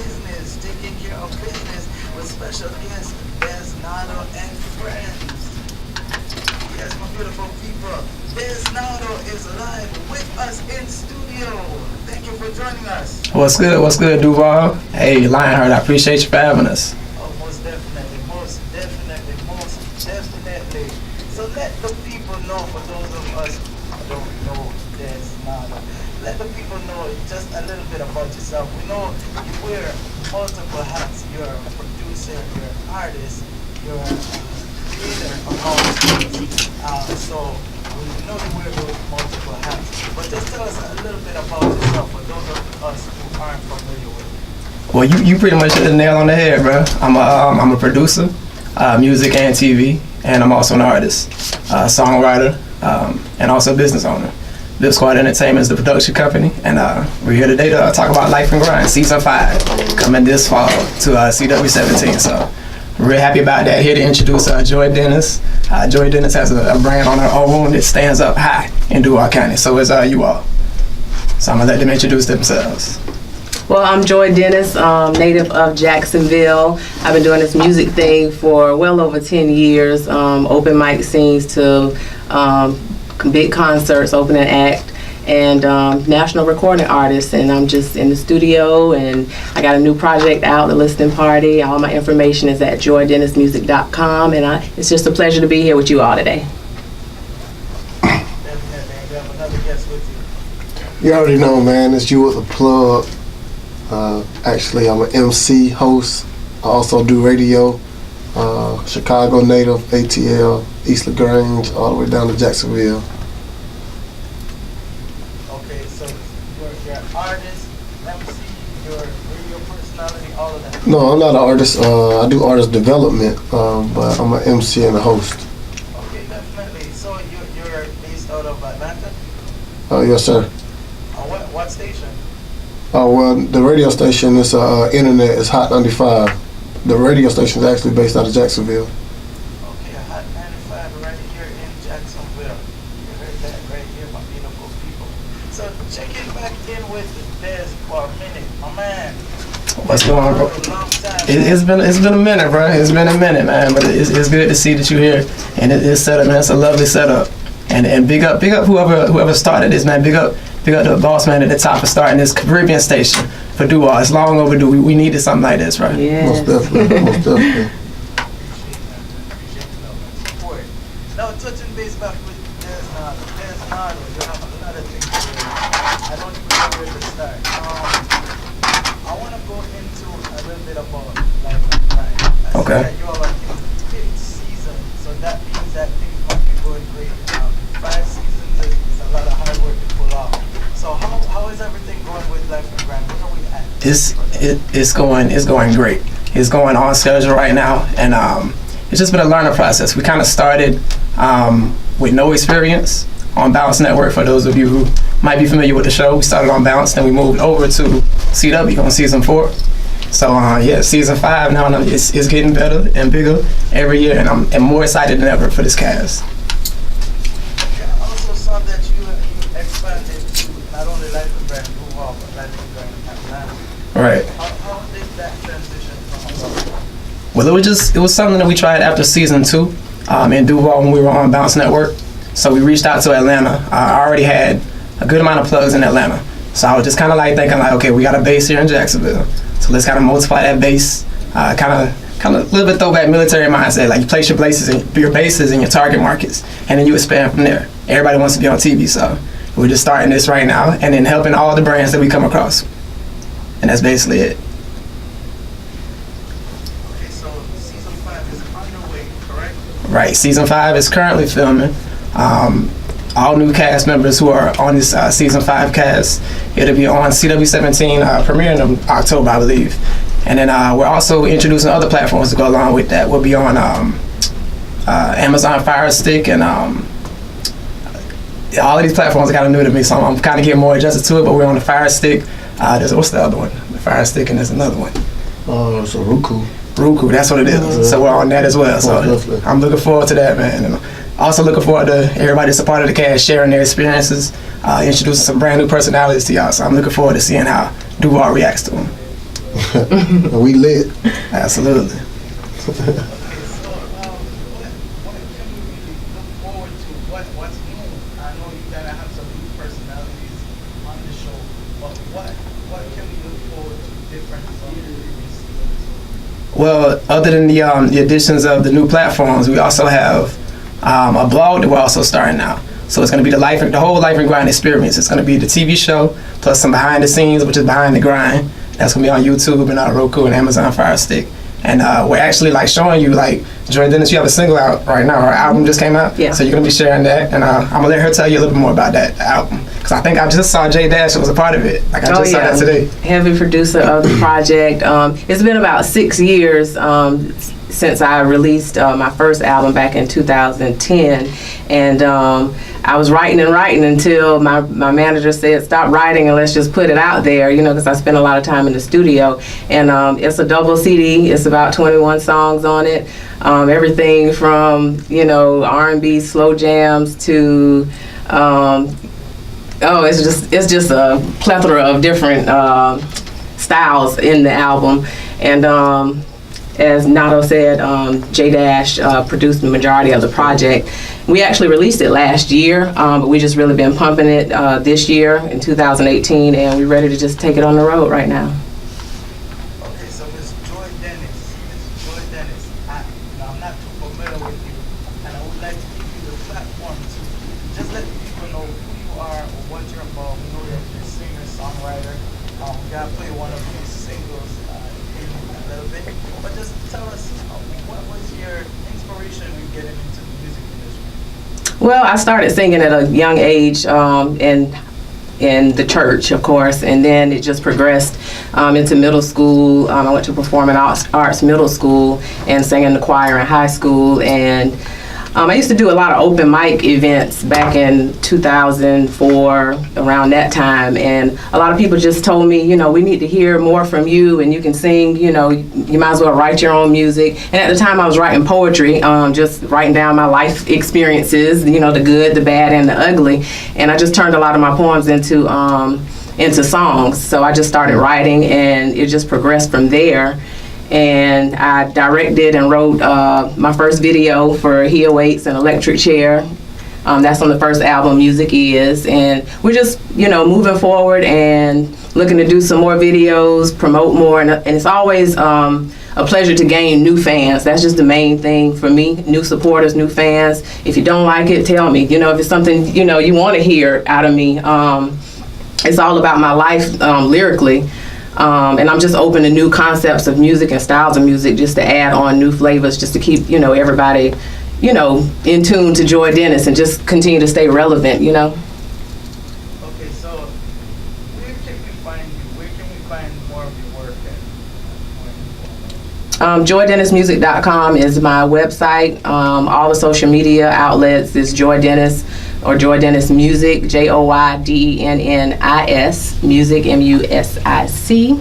business, taking care of business with special guests, there's Nado and friends. Yes, my beautiful people, there's Nado is live with us in studio. Thank you for joining us. What's good? What's good, Duval? Hey, Lionheart, I appreciate you for having us. Oh, most definitely, most definitely, most definitely. So let the people know, for those of us who don't know there's Nado, let the people know just a little bit about yourself. We know you wear multiple hats. You're a producer, you're an artist, you're a creator of all things. So we know you wear those multiple hats. But just tell us a little bit about yourself for those of us who aren't familiar with it. Well, you pretty much hit the nail on the head, bro. I'm a producer, music and TV, and I'm also an artist, songwriter, and also a business owner. Lip Squad Entertainment is the production company, and we're here today to talk about Life and Grind, Season 5, coming this fall to CW17. So we're really happy about that. Here to introduce Joy Dennis. Joy Dennis has a brand on her own that stands up high in Duval County. So is Yuall. So I'm going to let them introduce themselves. Well, I'm Joy Dennis, native of Jacksonville. I've been doing this music thing for well over 10 years, open mic scenes to big concerts, opening act, and national recording artist. And I'm just in the studio, and I got a new project out, the listening party. All my information is at joydennismusic.com, and it's just a pleasure to be here with you all today. Definitely, we have another guest with you. You already know, man, it's Yuall the Plugg. Actually, I'm an MC, host. I also do radio. Chicago native, ATL, East LaGrange, all the way down to Jacksonville. Okay, so you're an artist, MC, you're a radio personality, all of that. No, I'm not an artist. I do artist development, but I'm an MC and a host. Okay, definitely. So you're based out of Atlanta? Yes, sir. What station? Oh, well, the radio station is internet is Hot 95. The radio station is actually based out of Jacksonville. Okay, Hot 95 right here in Jacksonville. You heard that right here, my beautiful people. So checking back in with Des for a minute, my man. What's going on, bro? It's been a minute, bro. It's been a minute, man. But it's good to see that you're here, and it's set up, man. It's a lovely setup. And big up whoever started this, man. Big up the boss man at the top for starting this Caribbean station for Duval. It's long overdue. We needed something like this, right? Yeah. Most definitely, most definitely. Appreciate the love and support. Now touching base back with Des Nado. You have a lot of things to do. I don't even know where to start. I want to go into a little bit about Life and Grind. I see Okay. that you are in 5th season, so that means that things must be going great. 5 seasons is a lot of hard work to pull off. So how is everything going with Life and Grind? Where are we at? It's going great. It's going on schedule right now, and it's just been a learning process. We kind of started with no experience on Bounce Network. For those of you who might be familiar with the show, we started on Bounce, then we moved over to CW on season 4. So yeah, season 5 now it's getting better and bigger every year, and I'm more excited than ever for this cast. I also saw that you expanded to not only Life and Grind Duval, but Life and Grind Atlanta. Right. How did that transition come about? Well, it was something that we tried after season 2 in Duval when we were on Bounce Network. So we reached out to Atlanta. I already had a good amount of plugs in Atlanta. So I was just kind of like thinking like, okay, we got a base here in Jacksonville. So let's kind of multiply that base, kind of a little bit throwback military mindset. Like you place your bases in your target markets, and then you expand from there. Everybody wants to be on TV, so we're just starting this right now, and then helping all the brands that we come across. And that's basically it. Okay, so season 5 is underway, correct? Right, season 5 is currently filming. All new cast members who are on this season 5 cast. It'll be on CW17, premiering in October, I believe. And then we're also introducing other platforms to go along with that. We'll be on Amazon Fire Stick, and all of these platforms are kind of new to me, so I'm kind of getting more adjusted to it. But we're on the Fire Stick. What's the other one? The Fire Stick, and there's another one. So Roku. Roku, that's what it is. So we're on that as well. So I'm looking forward to that, man. And also looking forward to everybody that's a part of the cast sharing their experiences, introducing some brand new personalities to y'all. So I'm looking forward to seeing how Duval reacts to them. We lit. Absolutely. Okay, so what can we really look forward to? What's new? I know you gotta have some new personalities on the show, but what can we look forward to different from the previous seasons? Well, other than the additions of the new platforms, we also have a blog that we're also starting now. So it's going to be the whole Life and Grind experience. It's going to be the TV show plus some behind the scenes, which is behind the grind. That's going to be on YouTube and Roku and Amazon Fire Stick. And we're actually like showing you, like, Joy Dennis, you have a single out right now. Our album just came out. Yeah. So you're going to be sharing that. And I'm going to let her tell you a little bit more about that album. Because I think I just saw Jay Dash was a part of it. Like, I just saw that today. Heavy producer of the project. It's been about 6 years since I released my first album back in 2010. And I was writing until my manager said, stop writing and let's just put it out there, you know, because I spent a lot of time in the studio. And it's a double CD. It's about 21 songs on it. Everything from, you know, R&B slow jams to, it's just a plethora of different styles in the album. And as Nado said, J Dash produced the majority of the project. We actually released it last year, but we just really been pumping it this year in 2018, and we're ready to just take it on the road right now. Okay, so Miss Joy Dennis, I'm not too familiar with you, and I would like to give you the platform to just let people know who you are or what you're about. We know you're a singer, songwriter. We gotta play one of these singles in a little bit, but just tell us what was your inspiration in getting into the music industry? Well, I started singing at a young age in the church, of course, and then it just progressed into middle school. I went to performing arts middle school and sang in the choir in high school. And I used to do a lot of open mic events back in 2004, around that time. And a lot of people just told me, you know, we need to hear more from you, and you can sing, you know, you might as well write your own music. And at the time I was writing poetry, just writing down my life experiences, you know, the good, the bad, and the ugly. And I just turned a lot of my poems into songs. So I just started writing, and it just progressed from there. And I directed and wrote my first video for He Awaits an Electric Chair. That's on the first album, Music Is. And we're just, you know, moving forward and looking to do some more videos, promote more. And it's always a pleasure to gain new fans. That's just the main thing for me. New supporters, new fans. If you don't like it, tell me. You know, if it's something, you know, you want to hear out of me. It's all about my life lyrically. And I'm just open to new concepts of music and styles of music, just to add on new flavors, just to keep, you know, everybody, you know, in tune to Joy Dennis and just continue to stay relevant, you know. Okay, so where can we find you? Where can we find more of your work at? JoyDennisMusic.com is my website. All the social media outlets is Joy Dennis or Joy Dennis Music, JoyDennis Music, MUSIC.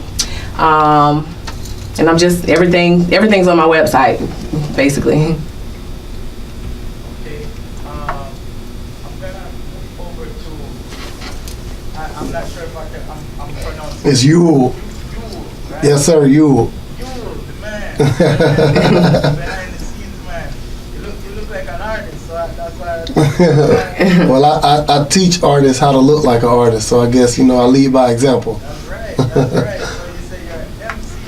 And I'm just, everything's on my website, basically. Okay, I'm gonna move over to, I'm not sure if I'm pronouncing It's Yuall. Yuall, right? Yes, sir, Yuall. Yuall, the man. Behind the scenes, man. You look like an artist, so that's why Well, I teach artists how to look like an artist, so I guess, you know, I lead by example. That's right, that's right. So you say you're an MC,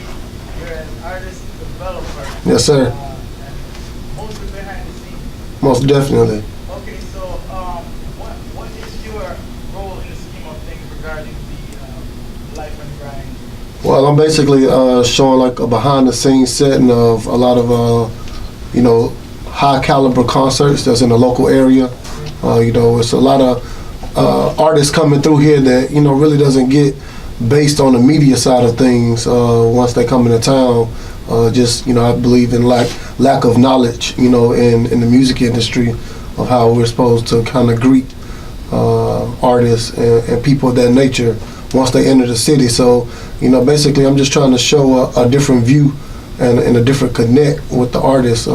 you're an artist developer. Yes, sir. And mostly behind the scenes. Most definitely. Okay, so what is your role in the scheme of things regarding the life and grind? Well, I'm basically showing like a behind the scenes setting of a lot of, you know, high caliber concerts that's in the local area. You know, it's a lot of artists coming through here that, you know, really doesn't get based on the media side of things once they come into town. Just, you know, I believe in lack of knowledge, you know, in the music industry of how we're supposed to kind of greet artists and people of that nature once they enter the city. So, you know, basically I'm just trying to show a different view and a different connect with the artists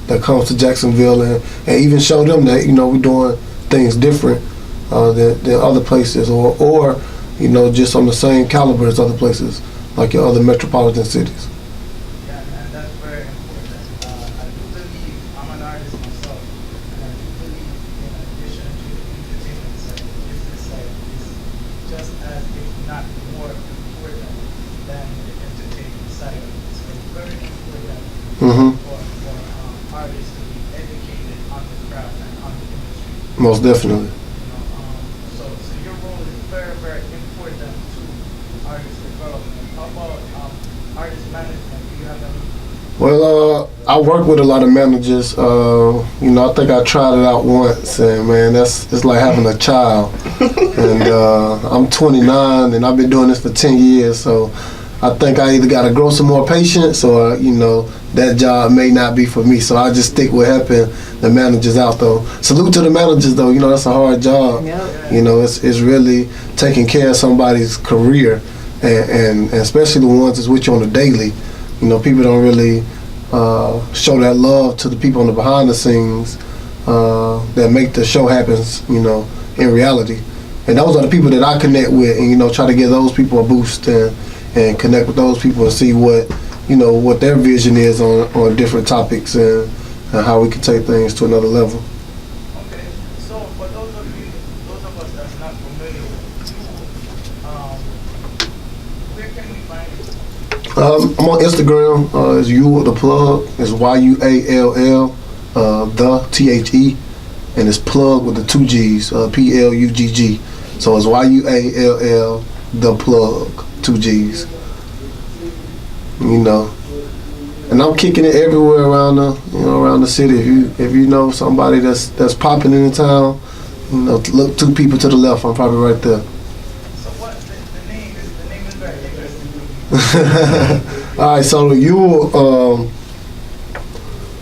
that comes to Jacksonville, and even show them that, you know, we're doing things different than other places, or you know, just on the same caliber as other places. like your other metropolitan cities. Yeah, and that's very important. I do believe, I'm an artist myself, and I do believe in addition to the entertainment side, the business side is just as, if not more important than the entertainment side. It's very important Mm-hmm. for artists to be educated on the craft and on the industry. Most definitely. So your role is very, very important to artist development. How about artist management? Do you have any? Well, I work with a lot of managers. I think I tried it out once, and man, it's like having a child. And I'm 29, and I've been doing this for 10 years, so I think I either got to grow some more patience, or that job may not be for me. So I just stick with helping the managers out, though. Salute to the managers, though. That's a hard job. Yep. It's really taking care of somebody's career, and especially the ones that's with you on the daily. People don't really show that love to the people on the behind the scenes that make the show happen, in reality. And those are the people that I connect with, and try to give those people a boost and connect with those people and see what their vision is on different topics and how we can take things to another level. Okay, so for those of us that's not familiar with you, where can we find you? I'm on Instagram. It's Yuall the Plugg. It's YUALL, the THE, and it's Plug with the 2 G's, PLUGG. So it's YUALL the Plugg, 2 G's. And I'm kicking it everywhere around the city. If you know somebody that's popping in the town, look 2 people to the left. I'm probably right there. So what the name is very interesting. All right, so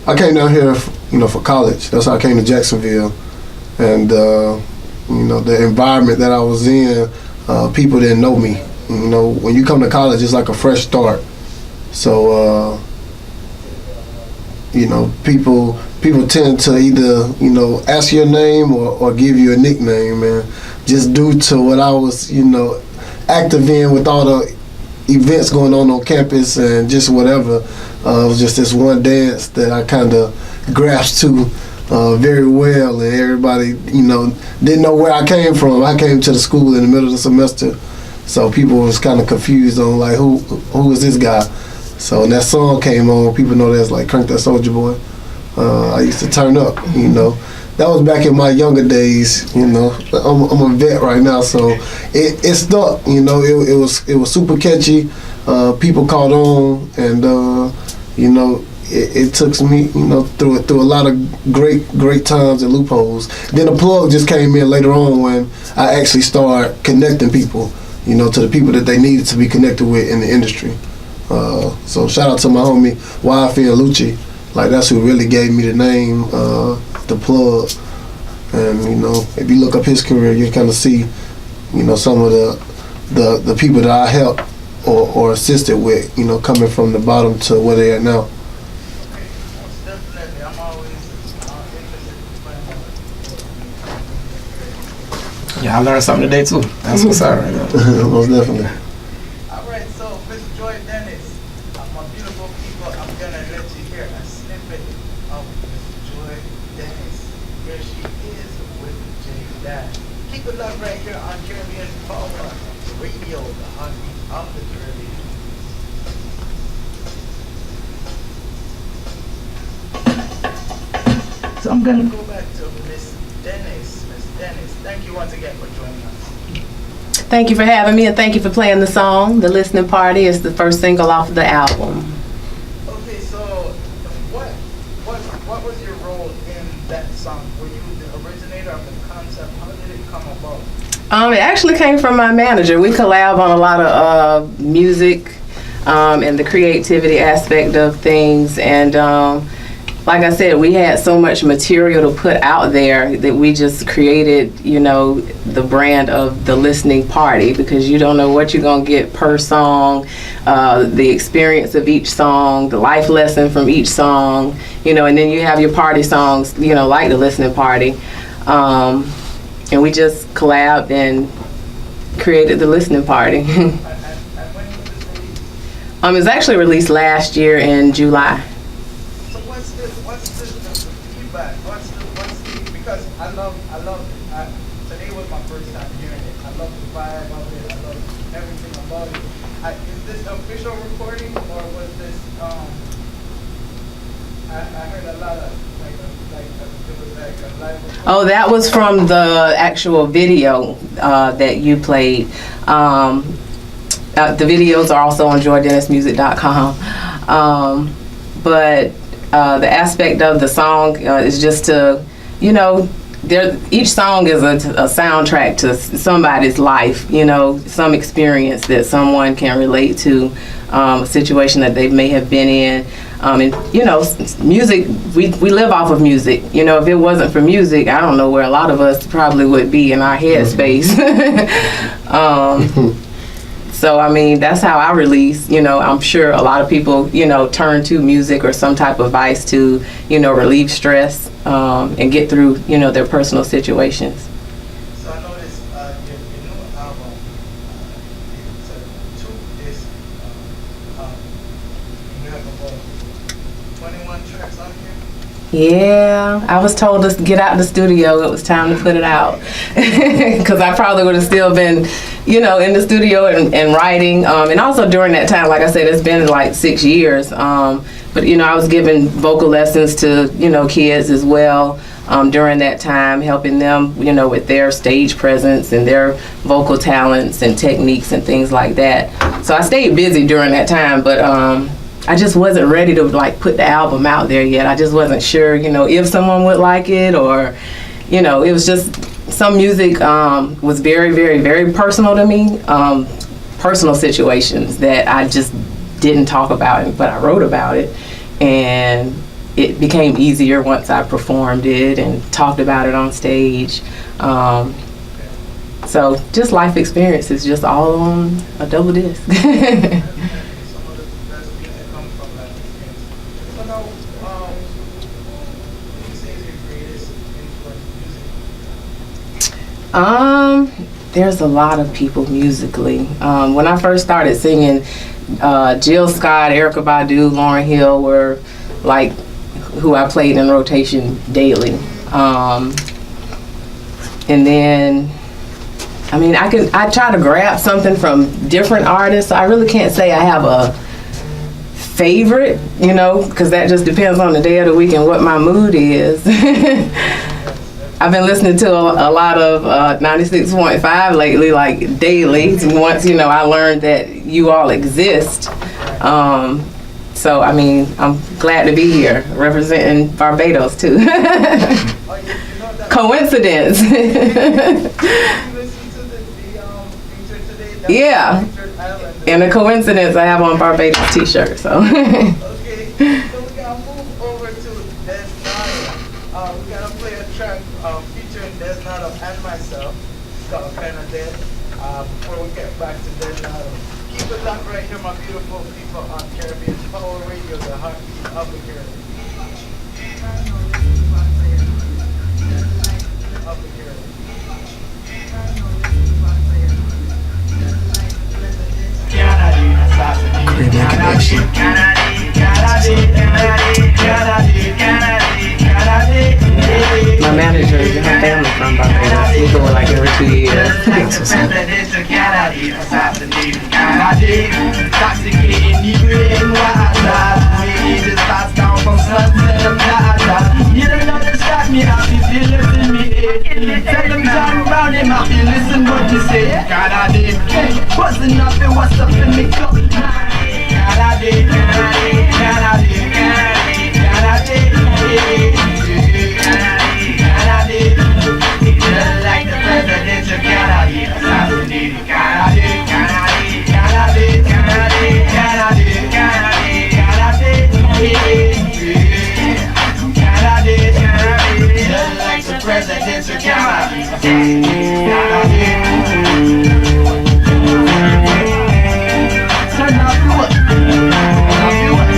I came down here, for college. That's how I came to Jacksonville, and the environment that I was in, people didn't know me. When you come to college, it's like a fresh start. So people tend to either ask your name or give you a nickname, and just due to what I was active in with all the events going on campus and just whatever, it was just this one dance that I kind of grasped to very well, and everybody didn't know where I came from. I came to the school in the middle of the semester, so people was kind of confused on like who is this guy. So when that song came on, people know that's like Crank That Soldier Boy. I used to turn up, That was back in my younger days, I'm a vet right now, so it stuck, it was super catchy. People caught on, and it took me, through a lot of great times and loopholes. Then the plug just came in later on when I actually started connecting people, to the people that they needed to be connected with in the industry. So shout out to my homie YF and Lucci. Like, that's who really gave me the name, the Plug. And if you look up his career, you kind of see, some of the people that I helped or assisted with, coming from the bottom to where they are now. Okay, most definitely. I'm always interested in finding out. Yeah, I learned something today too. That's what's up right now. Most definitely. All right, so Miss Joy Dennis, my beautiful people, I'm gonna let you hear a snippet of Miss Joy Dennis. Here she is with J Dad. Keep it love right here on Caribbean Power Radio, the heartbeat of the Caribbean. So I'm gonna go back to Miss Dennis. Miss Dennis, thank you once again for joining us. Thank you for having me, and thank you for playing the song. The Listening Party is the first single off of the album. Okay, so what was your role in that song? Were you the originator of the concept? How did it come about? It actually came from my manager. We collab on a lot of music and the creativity aspect of things, and like I said, we had so much material to put out there that we just created, the brand of the Listening Party, because you don't know what you're going to get per song, the experience of each song, the life lesson from each song, and then you have your party songs, like the Listening Party. And we just collabed and created the Listening Party. And when was this released? It was actually released last year in July. So what's the feedback? Because I love, today was my first time hearing it. I love the vibe of it. I love everything about it. Is this the official recording or was this, I heard a lot of, it was like a live recording. Oh, that was from the actual video that you played. The videos are also on joydennismusic.com. But the aspect of the song is just to, each song is a soundtrack to somebody's life, some experience that someone can relate to, a situation that they may have been in. And music, we live off of music. If it wasn't for music, I don't know where a lot of us probably would be in our headspace. So, that's how I release. I'm sure a lot of people, turn to music or some type of vice to, relieve stress and get through, their personal situations. So I noticed your new album, it's a 2-disc. You have about 21 tracks on here. Yeah, I was told to get out the studio. It was time to put it out because I probably would have still been, in the studio and writing. And also during that time, like I said, it's been like 6 years. But I was giving vocal lessons to kids as well during that time, helping them with their stage presence and their vocal talents and techniques and things like that. So I stayed busy during that time, but I just wasn't ready to put the album out there yet. I just wasn't sure, if someone would like it or, it was just some music was very, very, very personal to me. Personal situations that I just didn't talk about, but I wrote about it, and it became easier once I performed it and talked about it on stage. So just life experiences, just all on a double disc. There's a lot of people musically. When I first started singing, Jill Scott, Erykah Badu, Lauryn Hill were who I played in rotation daily. And then, I try to grab something from different artists. I really can't say I have a favorite, because that just depends on the day of the week and what my mood is. I've been listening to a lot of 96.5 lately, daily. Once, I learned that you all exist. So, I'm glad to be here, representing Barbados, too. Coincidence. Yeah. And a coincidence, I have on Barbados t-shirt, so. Okay, so we gotta move over to Des Nado. We gotta play a track featuring Des Nado and myself. It's called Kinda Dead. Before we get back to Des Nado, keep it locked right here, my beautiful people on Caribbean Power Radio, the heartbeat of the Caribbean. Of the Caribbean. Caribbean connection. My manager and her family from Barbados. We go every 2 years. Tell them turn around him, I feel listen what you say. Gotta did, wasn't nothing, what's up in me cup? Gotta did, gotta did, gotta did, gotta did, gotta did. Just like the presidential gotta did, assassinated. Gotta did, gotta did, gotta did, gotta did, gotta did, gotta did, gotta did, gotta did, gotta did. Just like the presidential gotta did, assassinated. Gotta did. Turn up what? Turn up what?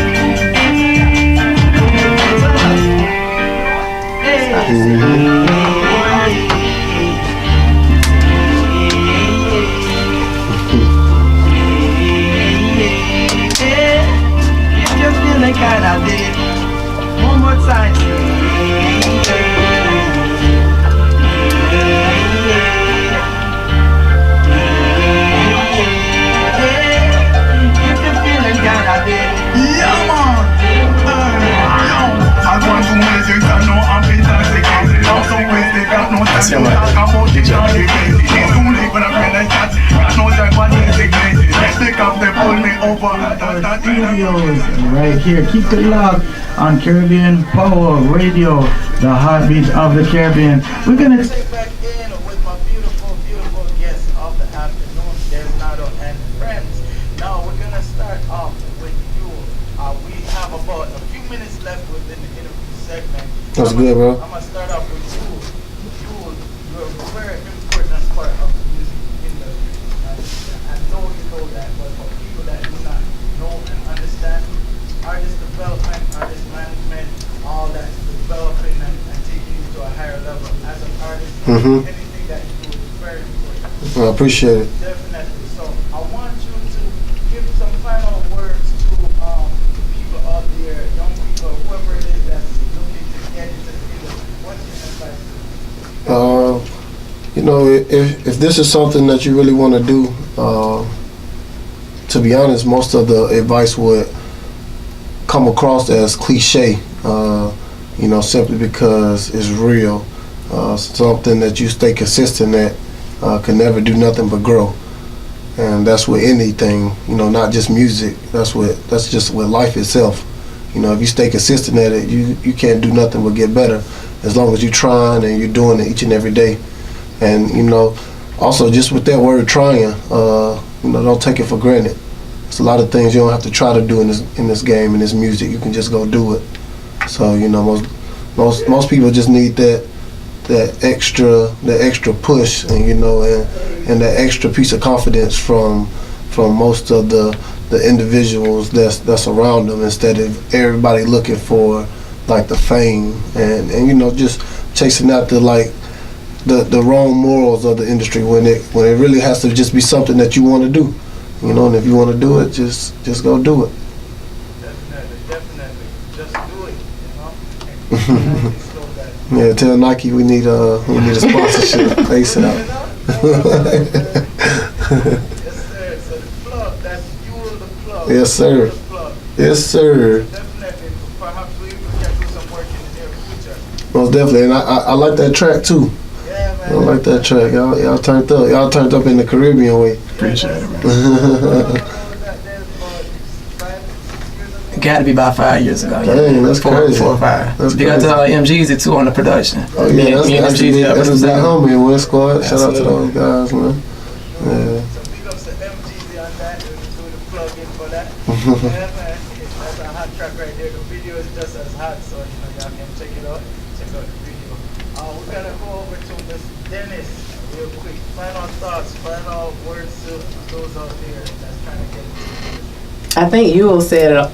over at our studios right here. Keep it locked on Caribbean Power Radio, the heartbeat of the Caribbean. We're gonna Take back in with my beautiful, beautiful guests of the afternoon, there's Nado and friends. Now we're gonna start off with you. We have about a few minutes left within the interview segment. That's good, bro. I'm gonna start off with you. You're a very important part of the music industry. I know you know that, but for people that do not know and understand, artist development, artist management, all that's developing and taking you to a higher level as an artist, anything that you do is very important. I appreciate it. Definitely. So I want you to give some final words to people out there, young people, whoever it is that's looking to get into the industry. What's your advice to them? You know, if this is something that you really want to do, to be honest, most of the advice would come across as cliche, you know, simply because it's real. Something that you stay consistent at can never do nothing but grow. And that's with anything, you know, not just music. That's just with life itself. You know, if you stay consistent at it, you can't do nothing but get better, as long as you're trying and you're doing it each and every day. And, you know, also just with that word trying, you know, don't take it for granted. It's a lot of things you don't have to try to do in this game, in this music. You can just go do it. So, you know, most people just need that extra push, and, you know, and that extra piece of confidence from most of the individuals that's around them, instead of everybody looking for like the fame and you know, just chasing after like the wrong morals of the industry, when it really has to just be something that you want to do, you know. And if you want to do it, just go do it. Definitely, just do it, you know. So that Yeah, tell Nike we need a sponsorship ASAP. yes, sir. So the plug, that's Yuall the Plugg. Yes, sir. Yuall the Plugg. Yes, sir. Definitely, perhaps we can do some work in the near future. Most definitely, and I like that track too. Yeah, man. I like that track. Y'all turned up. Y'all turned up in the Caribbean way. Appreciate it, man. It Got to be about 5 years ago. Dang, that's crazy. 4 or 5. That's Because crazy. MGZ too on the production. Oh yeah, that's the big homie in West Squad. Shout out to Absolutely. those guys, man. Yeah. So big ups to MGZ on that, and do the plug in for that. Yeah, man. That's a hot track right there. The video is just as hot, so you know y'all can check it out. Check out the video. We're gonna go over to Miss Dennis real quick. Final thoughts, final words to those out there that's trying to get into the industry. I think Yuall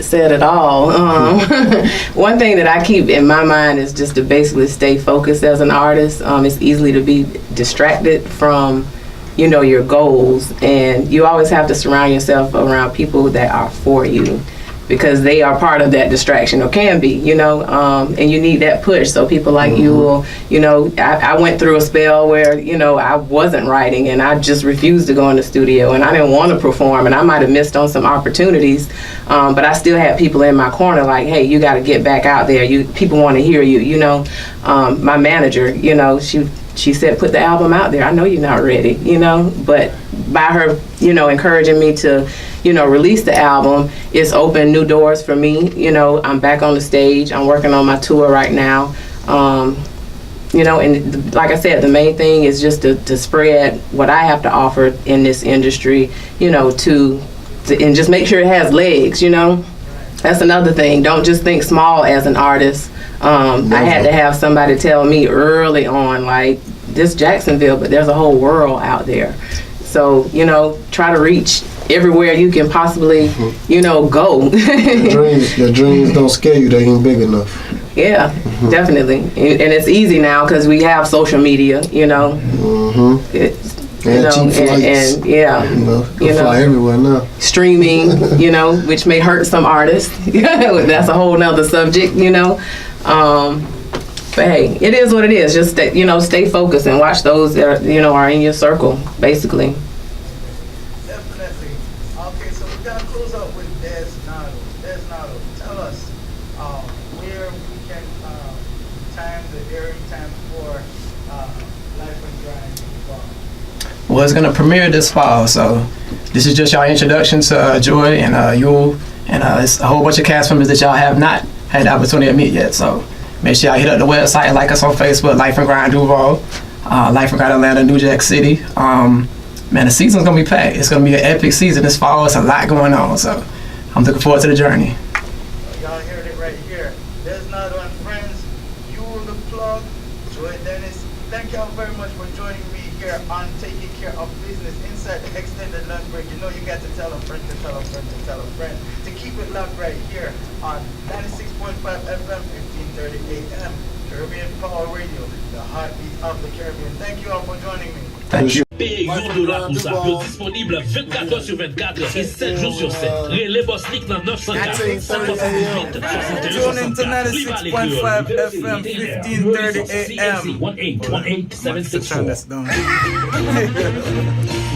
said it all. One thing that I keep in my mind is just to basically stay focused as an artist. It's easily to be distracted from, you know, your goals, and you always have to surround yourself around people that are for you, because they are part of that distraction, or can be, you know, and you need that push. So people like you will, you know, I went through a spell where, you know, I wasn't writing and I just refused to go in the studio, and I didn't want to perform, and I might have missed on some opportunities, but I still had people in my corner like, hey, you got to get back out there. People want to hear you, you know. My manager, you know, she said, put the album out there. I know you're not ready, you know, but by her, you know, encouraging me to, you know, release the album, it's opened new doors for me. You know, I'm back on the stage. I'm working on my tour right now. You know, and like I said, the main thing is just to spread what I have to offer in this industry, you know, and just make sure it has legs, you know. That's another thing. Don't just think small as an artist. I had to have somebody tell me early on, like, this Jacksonville, but there's a whole world out there. So, you know, try to reach everywhere you can possibly, you know, go. Your dreams don't scare you. They ain't big enough. Yeah, definitely. And it's easy now because we have social media, you know. It's, you know, cheap flights. and yeah, You know, fly everywhere now. Streaming, you know, which may hurt some artists. That's a whole nother subject, you know. But hey, it is what it is. Just stay focused and watch those that are in your circle, basically. Definitely. Okay, so we're gonna close out with Des Nado. Des Nado, tell us where we can time the airing time for Life and Grind. was gonna premiere this fall. So this is just y'all introduction to Joy and Yuall, and it's a whole bunch of cast members that y'all have not had the opportunity to meet yet. So make sure y'all hit up the website, like us on Facebook, Life and Grind Duval, Life and Grind Atlanta, New Jack City. Man, the season's gonna be packed. It's gonna be an epic season this fall. It's a lot going on, so I'm looking forward to the journey. Y'all heard it right here. There's Nado and friends, Yuall the Plugg, Joy Dennis. Thank y'all very much for joining me here on Taking Care of Business inside the extended lunch break. You know you got to tell a friend to tell a friend to tell a friend to keep it locked right here on 96.5 FM, 1530 AM, Caribbean Power Radio, the heartbeat of the Caribbean. Thank you all for joining me. Thank you. $1 pour ça. Yo disponible 24 heures sur 24 et 7 jours sur 7. Les boss Nick dans 904 578 Tune in to 96.5 FM, 1530 AM. 1818-764.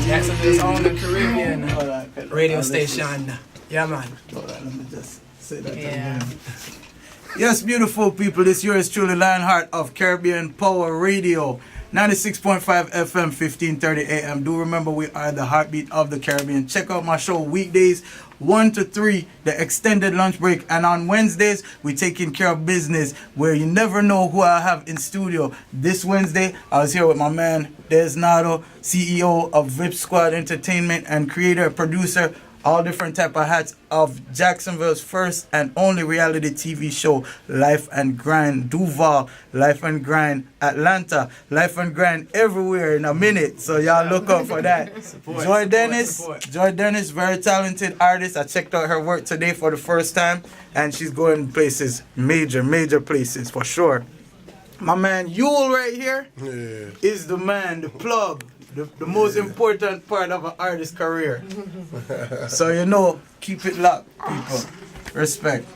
Jacksonville's own Caribbean radio station. Yeah, man. Hold on, let me just say that Yeah. again. Yes, beautiful people, this yours truly, Lionheart of Caribbean Power Radio, 96.5 FM, 1530 AM. Do remember we are the heartbeat of the Caribbean. Check out my show weekdays 1 to 3, the extended lunch break, and on Wednesdays we taking care of business, where you never know who I have in studio. This Wednesday I was here with my man Des Nado, CEO of VIP Squad Entertainment and creator, producer, all different type of hats of Jacksonville's first and only reality TV show, Life and Grind Duval, Life and Grind Atlanta, Life and Grind everywhere in a minute. So y'all look out for that. Joy Dennis, very talented artist. I checked out her work today for the first time, and she's going places, major places for sure. My man Yuall right here is the man, the plug. The most important part of an artist's career. So you know, keep it locked, people. Respect.